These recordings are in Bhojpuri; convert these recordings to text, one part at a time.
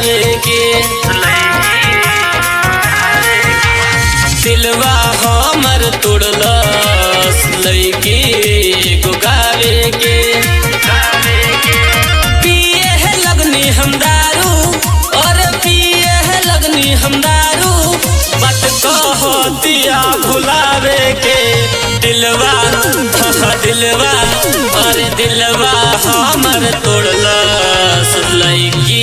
गावे के। दिलवा हमर तोड़लस लइकी एगो गावे के। पिए है लगनी हम दारू और पिए है लगनी हम दारू, बात कहतिया भुलावे के। दिलवा दिलवा अरे दिलवा हमर तोड़लस लइकी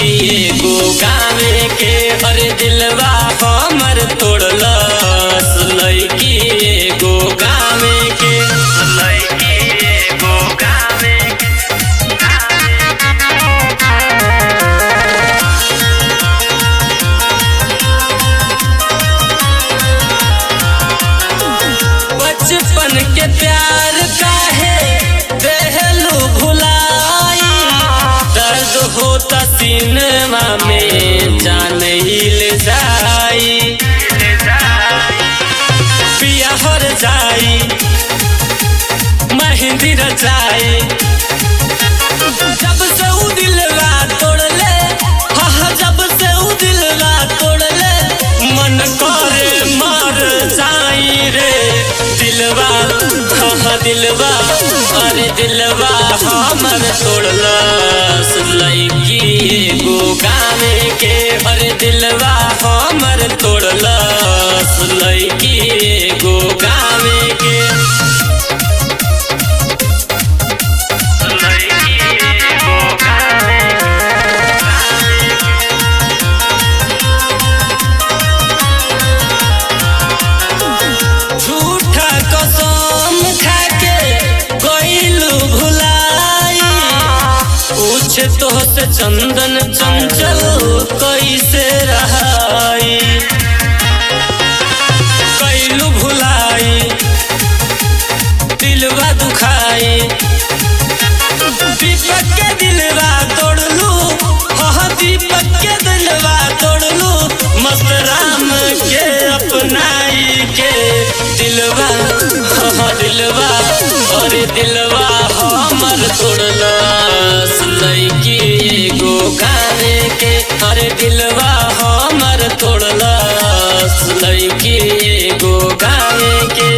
एगो गावे के। अरे दिलवा हमर तोड़लस लइकी एगो गावे के। लइकी एगो गावे के। बचपन के प्यार काहे देहलू भुलाई, दर्द होता सीनेमा में जान हिल जाई। पिया हर जाई मेहंदी रचाई, जब से उ दिलवा तोड़ले, हाँ जब से उ दिलवा तोड़ले, मन करे मर जाई रे। दिलवा हाँ दिलवा अरे दिलवा हमर तोड़लस लइकी एगो गावे के। अरे दिलवा हमर तोड़लस लइकी एगो गावे के। झूठा कसम खाके गइलू भुलाई, पूछ तो से चंदन चंचल कैसे रहाई। गइलू भुलाई दिलवा दुखाई, दीपक के दिलवा तोड़लू, हाँ दीपक के दिलवा तोड़लू, मस्त राम के अपनाई के। दिलवा हाँ दिलवा अरे दिलवा हमर तोड़लस लइकी एगो गावे के। अरे दिलवा हमर तोड़लस लइकी एगो गावे के।